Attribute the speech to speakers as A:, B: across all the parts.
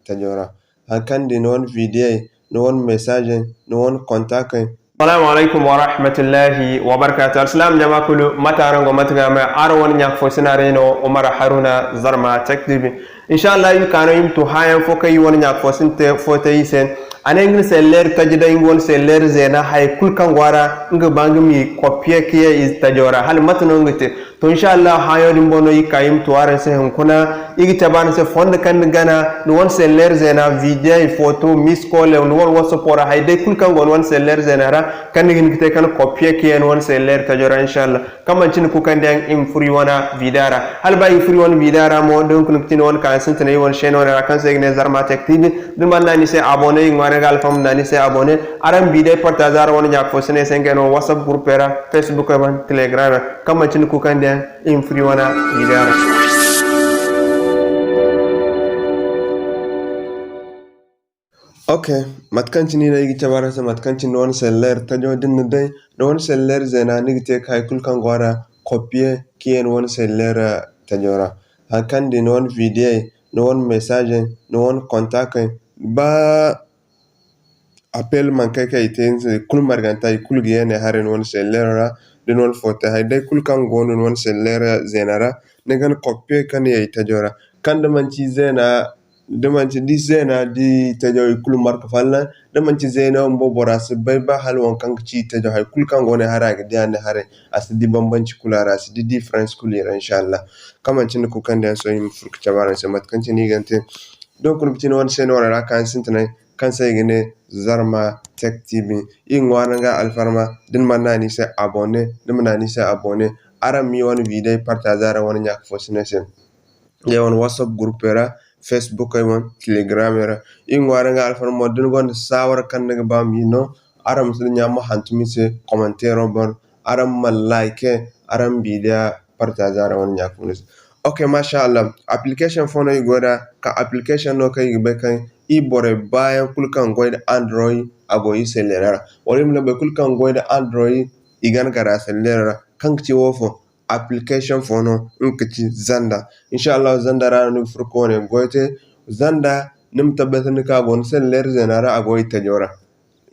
A: tajora hakan di non video non message non contact.
B: Assalamu alaikum wa rahmatullahi wa barakatuh. Assalam jama kulu matarango matagama arawon nyak fo sinareno Omar Haruna Zarma Tech TV. Inshallah yu kano yim to hayan fo kay won nyak fo sinte fo tayisen anengni seller tajida ingon seller zena hay kulkan wara nga bangmi kopie kiye is tajora hal matno ngite to inshallah hayo dimbono yikayim to aran se kuna igi taban se fond kan gana no won seller zena video photo miss call no won whatsapp ora hay de kulkan gon won seller zena ra kan ngite kan kopie kiye won seller tajora inshallah kaman cin ku kan den im free wana vidara hal ba free wana vidara mo donc tin won kan sintene won chaîne wana kan se ne Zarma Tech TV dum nani se abonné gal fam nani se abonné aram bide partager wona jak fo sene sengeno whatsapp groupe era facebook ban telegram kam tin ku kan den im free wana vidara.
A: Okay, matkanci ni na yi tabara sa matkanci non seller tajo din dai non seller zena ni te kai kulkan gwara copie kien won seller tajora hakan di non video non message non contact ba appel man kai kai ten kul marganta kul gene haren won sellera de non foto hay dai kul kan gonu won sellera zenara ne gan copie kan yai tajora kan da man ci zena da man ci di zena di tajoy kul marka falla da man ci zena mbo boras bay ba hal won kan ci tajo hay kul kan gone haraga di ande hare as di bambanci kulara as di difference kulira inshallah kaman ci ko kan da so yim furk tabaran se mat kan ci ni gante donc no ci non sen wala kan sintane kan sai gane Zarma Tech TV in wananga alfarma din manani sai abonné din manani sai abonné aram mi wani video partager wani nyak fo sinese ya wani whatsapp group era facebook ay won telegram era in wananga alfarma din gon sawar kan daga ba mi no aram sun nyama hantumi se commentaire bon aram ma like aram video partager wani nyak fo. Okay, mashallah application phone ay goda ka application no kay be kay i bore bayan kulkan goida android agoyi selera wala mun be kulkan goida android igan gara selera kan ci wofo application phone nkiti zanda inshallah zanda ra no furko ne goite zanda nim tabbatan ka gon selera zenara agoyi tajora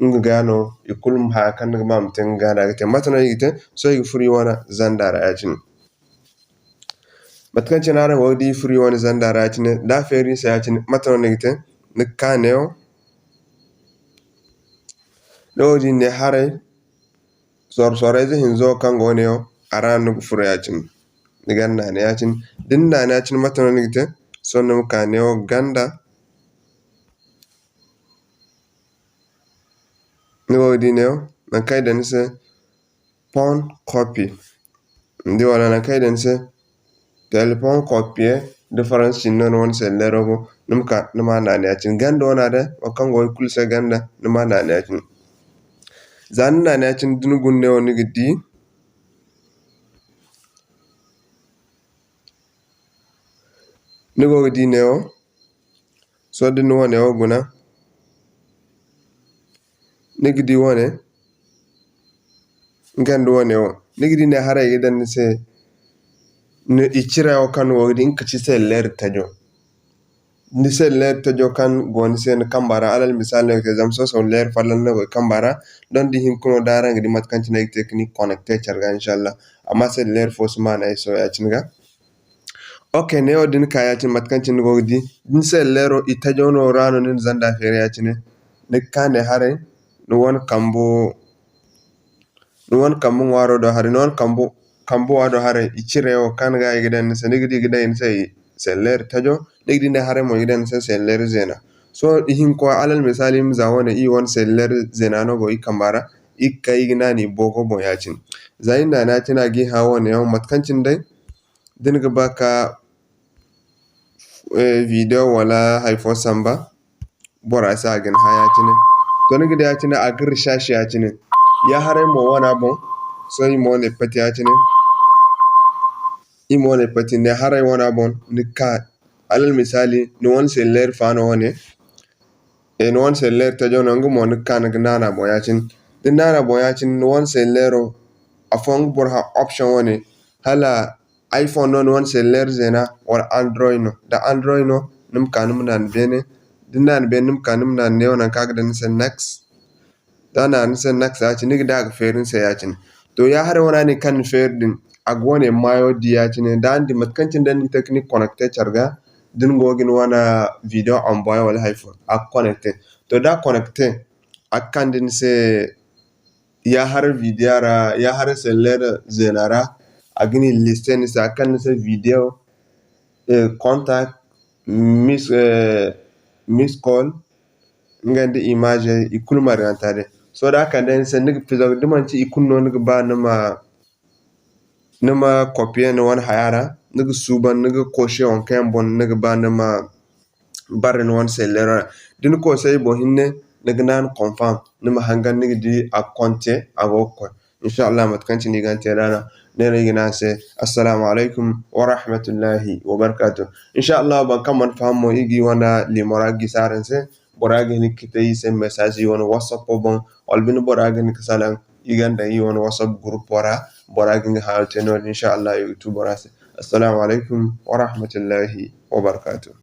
A: ngano ikulum ha kan ma muten gada te matana yite so yi furi wana zanda ra yacin matkan cenara wodi furi wana zanda ra yacin da feri sa yacin matana yite ni kaneo lodi ne hare sorsoreze hinzo kango neo aranu furu yacin ni ganna ne yacin dinna ne yacin matano nigite sonno kaneo ganda ni wodi neo na kaida nise pon copy ndi wala na kaida nise telepon copy difference chinno won sellerogo numka numa nane yacin ganda wona da wakango kulse ganda numa nane yacin zan nane yacin dunugun ne woni gidi nigo gidi neo so dinu wone oguna nigidi wone gandu wone o nigidi ne hara gidan se ne ichira o kan wodi inkaci seller tajo ni seller tajo kan gon sen kambara alal misal ne ke zamso so ler falan ne kambara don di hin kuno dara ngidi matkan ci nek technique connecté charga inshallah amma seller fosman ay so ya cinga okay ne odin kaya ci matkan ci ngo di din sellero itajo no rano nin zanda fere ya cine ne kane hare no won kambo waro do hare non kambo wado hare ichire o kan ga gidan se nigidi gidan sai seller tajo nigidi ne hare mo gidan se seller zena so hin ko alal misali mzawane i won seller zena no go ikambara ikkai ginani bogo bo yacin zainda na tina gi hawo ne yau matkancin dai din ga baka video wala haifo samba bora sa gan hayacin to nigidi yacin agir shashi yacin ya hare mo wana bon so i mo ne pati yacin imone pati ne haray wona bon ni ka alal misali no won seller fano woni e no won seller tajo no ngumo ni kan gnana boyacin din nana boyacin no won sellero afon borha option woni hala iphone no won seller zena or android no da android no num kanum nan bene dinna benim kanum na ne wannan kaga da nisa next dana nisa next ya ci ni da ga ferin sai ya ci to ya har wana ne kan fer din agwone mayo di ya ci ne dan di matkancin dan technique connecte charga din gogin wana video on boy wala haifu a connecte to da connecte akan din sai ya har vidiyara ya har seller zenara agini listen sa kan sa video contact miss call ngandi image ikul marantade so da kan den sen nig pizo dimanci ikunno nig ba nima copy ne wan hayara nig suban nig koshe on kan bon nig ba nima barren wan seller din ko sai bo hinne nig nan confirm nima hangan nig di a konte a gokko inshallah matkanci ni gan terana ne gina se assalamu alaikum wa rahmatullahi wa barakatuh inshallah ban kan man fahmo igi wana limora gisaran se borage ni kitay se message wana whatsapp bon walbin borage ni kasalan iganda yi wana whatsapp group wara borage ni halte no inshallah youtube borase assalamu alaikum wa rahmatullahi wa barakatuh